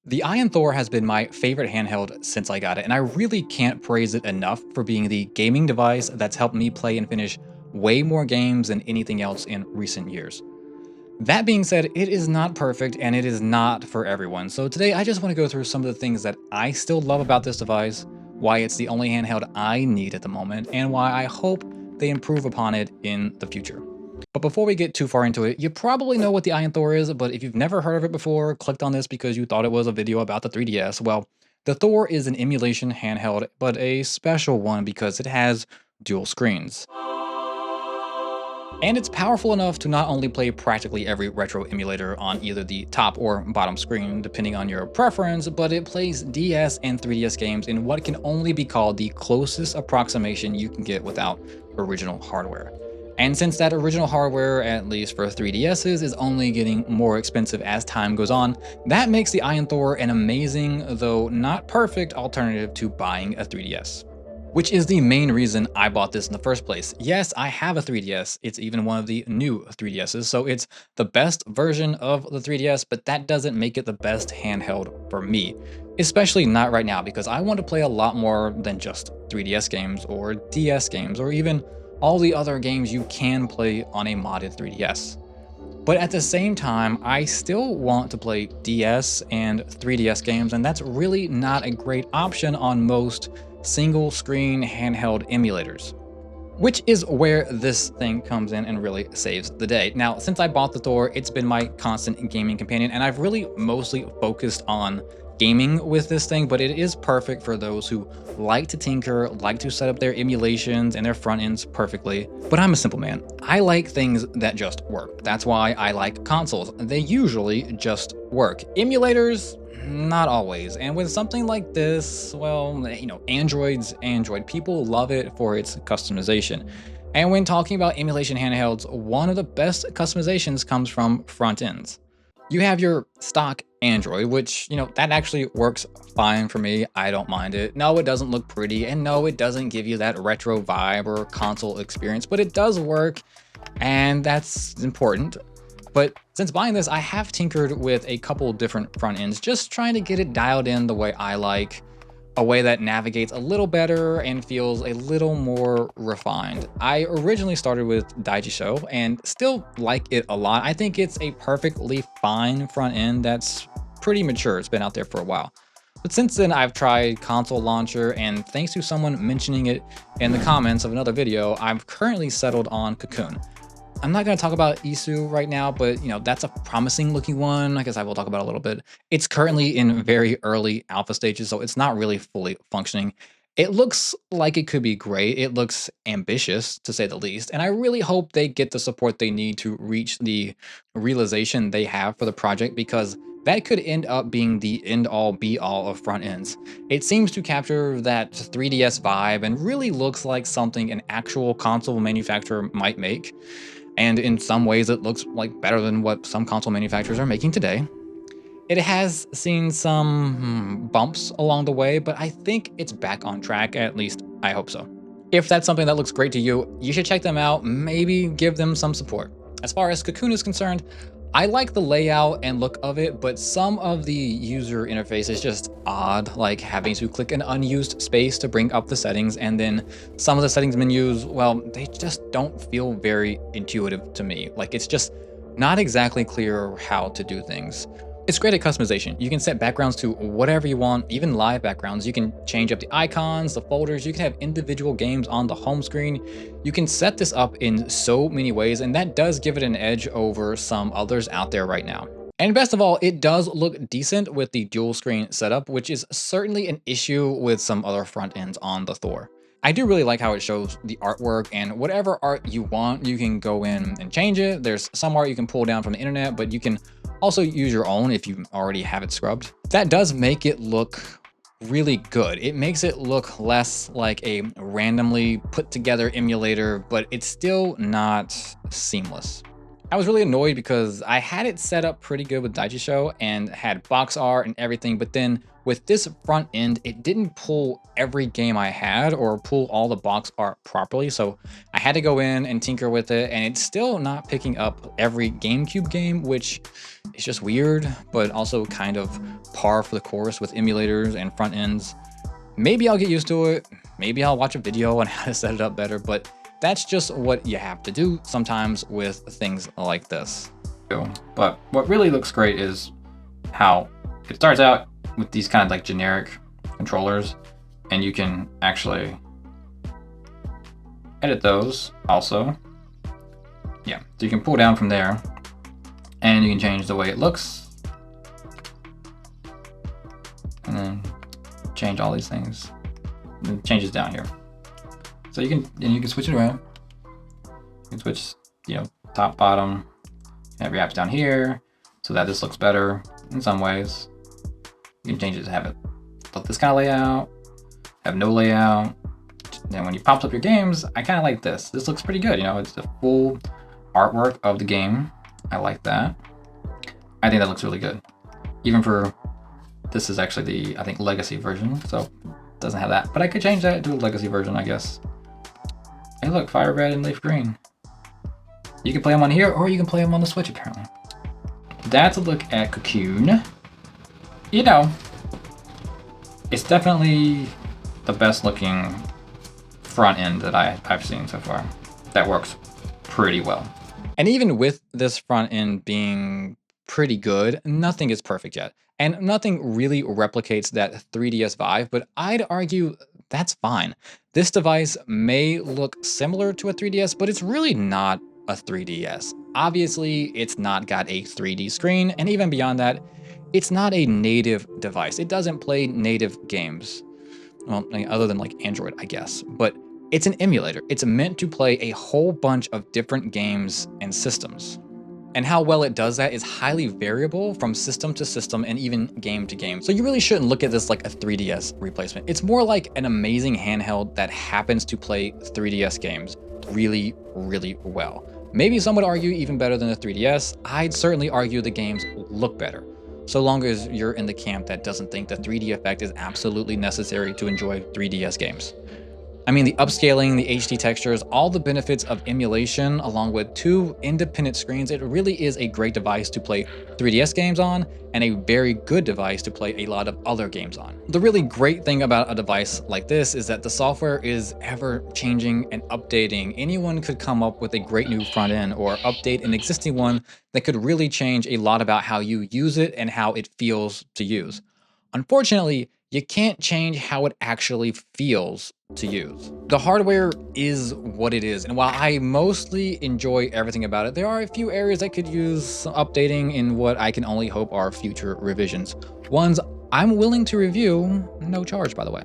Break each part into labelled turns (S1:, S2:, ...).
S1: The AYN Thor has been my favorite handheld since I got it, and I really can't praise it enough for being the gaming device that's helped me play and finish way more games than anything else in recent years. That being said, it is not perfect and it is not for everyone, so today I just want to go through some of the things that I still love about this device, why it's the only handheld I need at the moment, and why I hope they improve upon it in the future. But before we get too far into it, you probably know what the AYN Thor is, but if you've never heard of it before, clicked on this because you thought it was a video about the 3DS, well, the Thor is an emulation handheld, but a special one because it has dual screens. And it's powerful enough to not only play practically every retro emulator on either the top or bottom screen, depending on your preference, but it plays DS and 3DS games in what can only be called the closest approximation you can get without original hardware. And since that original hardware, at least for 3DSs, is only getting more expensive as time goes on, that makes the AYN Thor an amazing, though not perfect, alternative to buying a 3DS. Which is the main reason I bought this in the first place. Yes, I have a 3DS, it's even one of the new 3DSs, so it's the best version of the 3DS, but that doesn't make it the best handheld for me. Especially not right now, because I want to play a lot more than just 3DS games or DS games, or even all the other games you can play on a modded 3DS. But at the same time, I still want to play DS and 3DS games, and that's really not a great option on most single screen handheld emulators. Which is where this thing comes in and really saves the day. Now, since I bought the Thor, it's been my constant gaming companion, and I've really mostly focused on gaming with this thing, but it is perfect for those who like to tinker, like to set up their emulations and their front ends perfectly. But I'm a simple man. I like things that just work. That's why I like consoles. They usually just work. Emulators, not always. And with something like this, well, Android's Android. People love it for its customization. And when talking about emulation handhelds, one of the best customizations comes from front ends. You have your stock Android, which, that actually works fine for me. I don't mind it. No, it doesn't look pretty, and no, it doesn't give you that retro vibe or console experience, but it does work, and that's important. But since buying this, I have tinkered with a couple different front ends, just trying to get it dialed in the way I like, a way that navigates a little better and feels a little more refined. I originally started with Daijisho and still like it a lot. I think it's a perfectly fine front end that's pretty mature. It's been out there for a while. But since then, I've tried Console Launcher, and thanks to someone mentioning it in the comments of another video, I've currently settled on Cocoon. I'm not going to talk about Isu right now, but that's a promising looking one. I guess I will talk about it a little bit. It's currently in very early alpha stages, so it's not really fully functioning. It looks like it could be great. It looks ambitious, to say the least, and I really hope they get the support they need to reach the realization they have for the project, because that could end up being the end-all be-all of front ends. It seems to capture that 3DS vibe and really looks like something an actual console manufacturer might make. And in some ways, it looks like better than what some console manufacturers are making today. It has seen some bumps along the way, but I think it's back on track, at least I hope so. If that's something that looks great to you, you should check them out, maybe give them some support. As far as Cocoon is concerned, I like the layout and look of it, but some of the user interface is just odd, like having to click an unused space to bring up the settings, and then some of the settings menus, well, they just don't feel very intuitive to me. Like, it's just not exactly clear how to do things. It's great at customization. You can set backgrounds to whatever you want, even live backgrounds. You can change up the icons, the folders. You can have individual games on the home screen. You can set this up in so many ways, and that does give it an edge over some others out there right now. And best of all, it does look decent with the dual screen setup, which is certainly an issue with some other front ends on the Thor. I do really like how it shows the artwork, and whatever art you want, you can go in and change it. There's some art you can pull down from the internet, but you can also use your own if you already have it scrubbed. That does make it look really good. It makes it look less like a randomly put together emulator, but it's still not seamless. I was really annoyed because I had it set up pretty good with Daijisho and had box art and everything, but then With this front end, it didn't pull every game I had or pull all the box art properly, so I had to go in and tinker with it, and it's still not picking up every GameCube game, which is just weird, but also kind of par for the course with emulators and front ends. Maybe I'll get used to it, maybe I'll watch a video on how to set it up better, but that's just what you have to do sometimes with things like this. But what really looks great is how it starts out with these kind of like generic controllers, and you can actually edit those also. Yeah, so you can pull down from there and you can change the way it looks and then change all these things. It changes down here. So you can switch it around. You can switch, top, bottom, have your apps down here so that this looks better in some ways. You can change it to have it look this kind of layout, have no layout. Then when you pops up your games, I kind of like this. This looks pretty good, it's the full artwork of the game. I like that. I think that looks really good. Even for, this is actually the, I think, legacy version, so it doesn't have that. But I could change that to a legacy version, I guess. Hey look, fire red and leaf green. You can play them on here, or you can play them on the Switch, apparently. That's a look at Cocoon. It's definitely the best looking front end that I've seen so far. That works pretty well. And even with this front end being pretty good, nothing is perfect yet. And nothing really replicates that 3DS vibe, but I'd argue that's fine. This device may look similar to a 3DS, but it's really not a 3DS. Obviously, it's not got a 3D screen, and even beyond that, it's not a native device. It doesn't play native games. Well, other than like Android, I guess. But it's an emulator. It's meant to play a whole bunch of different games and systems. And how well it does that is highly variable from system to system and even game to game. So you really shouldn't look at this like a 3DS replacement. It's more like an amazing handheld that happens to play 3DS games really, really well. Maybe some would argue even better than the 3DS. I'd certainly argue the games look better, so long as you're in the camp that doesn't think the 3D effect is absolutely necessary to enjoy 3DS games. I mean, the upscaling, the HD textures, all the benefits of emulation, along with 2 independent screens, it really is a great device to play 3DS games on, and a very good device to play a lot of other games on. The really great thing about a device like this is that the software is ever changing and updating. Anyone could come up with a great new front end or update an existing one that could really change a lot about how you use it and how it feels to use. Unfortunately, you can't change how it actually feels to use. The hardware is what it is, and while I mostly enjoy everything about it, there are a few areas that could use some updating in what I can only hope are future revisions. Ones I'm willing to review, no charge by the way.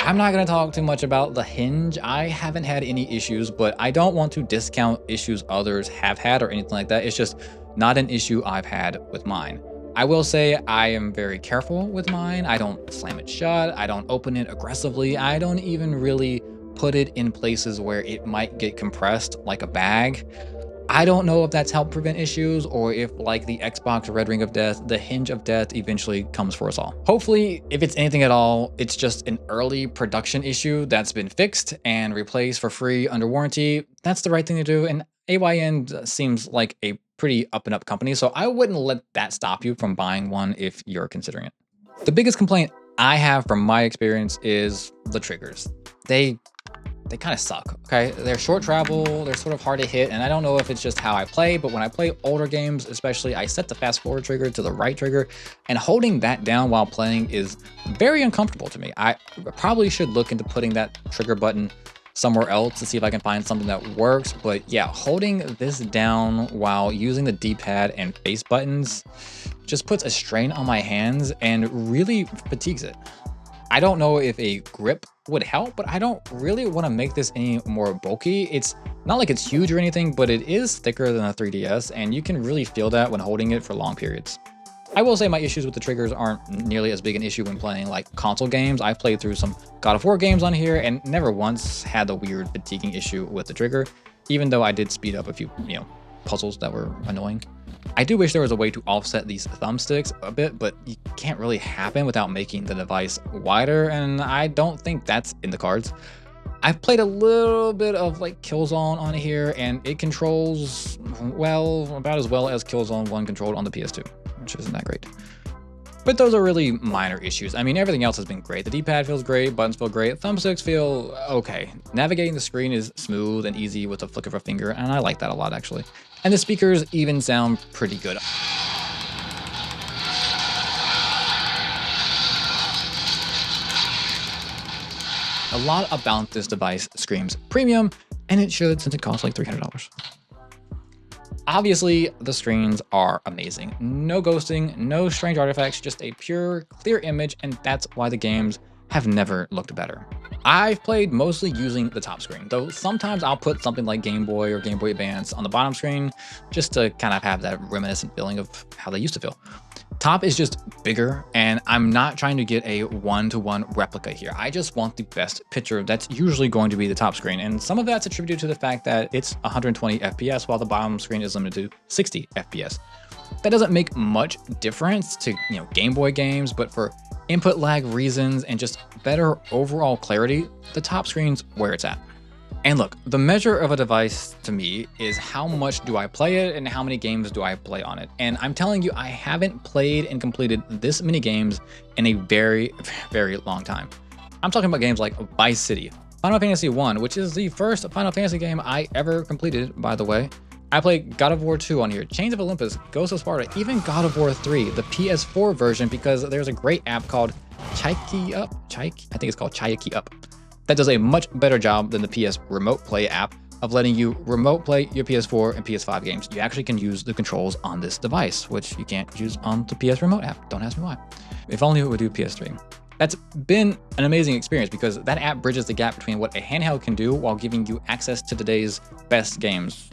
S1: I'm not going to talk too much about the hinge. I haven't had any issues, but I don't want to discount issues others have had or anything like that. It's just not an issue I've had with mine. I will say I am very careful with mine. I don't slam it shut. I don't open it aggressively. I don't even really put it in places where it might get compressed like a bag. I don't know if that's helped prevent issues or if, like the Xbox Red Ring of Death, the hinge of death eventually comes for us all. Hopefully, if it's anything at all, it's just an early production issue that's been fixed and replaced for free under warranty. That's the right thing to do, and AYN seems like a pretty up and up company, so I wouldn't let that stop you from buying one if you're considering it. The biggest complaint I have from my experience is the triggers. They kind of suck, okay? They're short travel, they're sort of hard to hit, and I don't know if it's just how I play, but when I play older games, especially, I set the fast forward trigger to the right trigger, and holding that down while playing is very uncomfortable to me. I probably should look into putting that trigger button somewhere else to see if I can find something that works, but yeah, holding this down while using the D-pad and face buttons just puts a strain on my hands and really fatigues it. I don't know if a grip would help, but I don't really want to make this any more bulky. It's not like it's huge or anything, but it is thicker than a 3DS, and you can really feel that when holding it for long periods. I will say my issues with the triggers aren't nearly as big an issue when playing like console games. I've played through some God of War games on here and never once had the weird fatiguing issue with the trigger, even though I did speed up a few, puzzles that were annoying. I do wish there was a way to offset these thumbsticks a bit, but you can't really happen without making the device wider, and I don't think that's in the cards. I've played a little bit of like Killzone on here, and it controls, well, about as well as Killzone 1 controlled on the PS2, which isn't that great. But those are really minor issues. I mean, everything else has been great. The D-pad feels great, buttons feel great, thumbsticks feel okay. Navigating the screen is smooth and easy with a flick of a finger, and I like that a lot, actually. And the speakers even sound pretty good. A lot about this device screams premium, and it should since it costs like $300. Obviously, the screens are amazing. No ghosting, no strange artifacts, just a pure, clear image, and that's why the games have never looked better. I've played mostly using the top screen, though sometimes I'll put something like Game Boy or Game Boy Advance on the bottom screen just to kind of have that reminiscent feeling of how they used to feel. Top is just bigger, and I'm not trying to get a one-to-one replica here. I just want the best picture. That's usually going to be the top screen, and some of that's attributed to the fact that it's 120 FPS while the bottom screen is limited to 60 FPS. That doesn't make much difference to Game Boy games, but for input lag reasons and just better overall clarity, the top screen's where it's at. And look, the measure of a device to me is how much do I play it and how many games do I play on it. And I'm telling you, I haven't played and completed this many games in a very, very long time. I'm talking about games like Vice City, Final Fantasy 1, which is the first Final Fantasy game I ever completed, by the way. I played God of War 2 on here, Chains of Olympus, Ghost of Sparta, even God of War 3, the PS4 version, because there's a great app called Chaiki Up. I think it's called Chaiki Up. That does a much better job than the PS Remote Play app of letting you remote play your PS4 and PS5 games. You actually can use the controls on this device, which you can't use on the PS Remote app. Don't ask me why. If only it would do PS3. That's been an amazing experience because that app bridges the gap between what a handheld can do while giving you access to today's best games.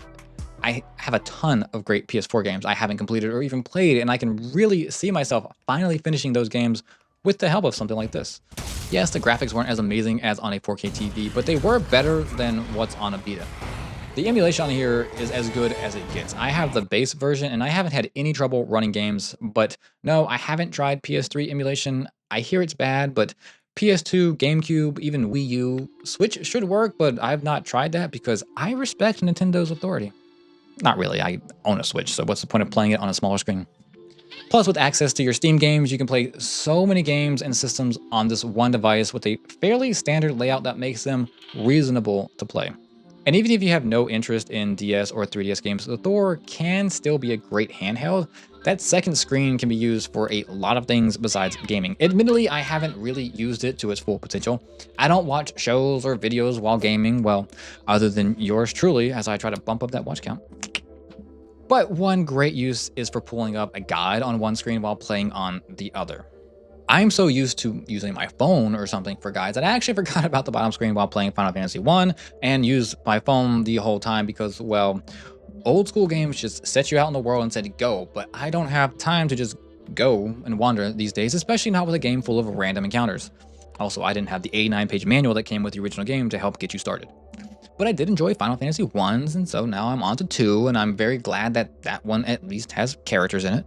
S1: I have a ton of great PS4 games I haven't completed or even played, and I can really see myself finally finishing those games with the help of something like this. Yes, the graphics weren't as amazing as on a 4K TV, but they were better than what's on a Vita. The emulation on here is as good as it gets. I have the base version and I haven't had any trouble running games, but no, I haven't tried PS3 emulation. I hear it's bad, but PS2, GameCube, even Wii U, Switch should work, but I've not tried that because I respect Nintendo's authority. Not really, I own a Switch, so what's the point of playing it on a smaller screen? Plus, with access to your Steam games, you can play so many games and systems on this one device with a fairly standard layout that makes them reasonable to play. And even if you have no interest in DS or 3DS games, the Thor can still be a great handheld. That second screen can be used for a lot of things besides gaming. Admittedly, I haven't really used it to its full potential. I don't watch shows or videos while gaming, well, other than yours truly as I try to bump up that watch count. But one great use is for pulling up a guide on one screen while playing on the other. I'm so used to using my phone or something for guides that I actually forgot about the bottom screen while playing Final Fantasy 1 and used my phone the whole time because, well, old school games just set you out in the world and said go, but I don't have time to just go and wander these days, especially not with a game full of random encounters. Also, I didn't have the 89-page manual that came with the original game to help get you started. But I did enjoy Final Fantasy 1s, and so now I'm on to 2, and I'm very glad that that one at least has characters in it.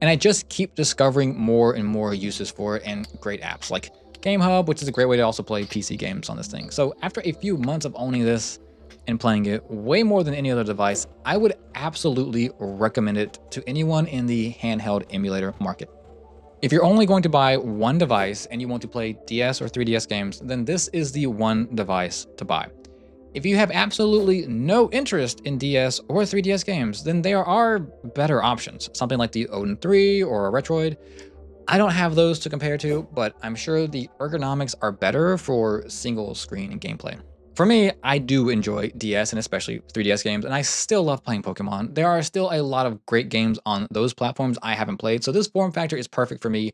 S1: And I just keep discovering more and more uses for it and great apps like GameHub, which is a great way to also play PC games on this thing. So after a few months of owning this and playing it way more than any other device, I would absolutely recommend it to anyone in the handheld emulator market. If you're only going to buy one device and you want to play DS or 3DS games, then this is the one device to buy. If you have absolutely no interest in DS or 3DS games, then there are better options, something like the AYN 3 or a Retroid. I don't have those to compare to, but I'm sure the ergonomics are better for single screen gameplay. For me, I do enjoy DS and especially 3DS games, and I still love playing Pokemon. There are still a lot of great games on those platforms I haven't played, so this form factor is perfect for me.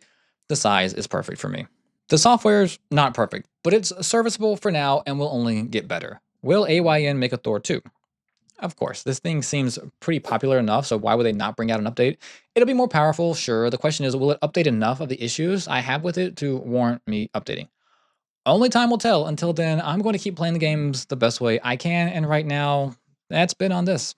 S1: The size is perfect for me. The software's not perfect, but it's serviceable for now and will only get better. Will AYN make a Thor 2? Of course, this thing seems pretty popular enough, so why would they not bring out an update? It'll be more powerful, sure. The question is, will it update enough of the issues I have with it to warrant me updating? Only time will tell. Until then, I'm going to keep playing the games the best way I can, and right now, that's been on this.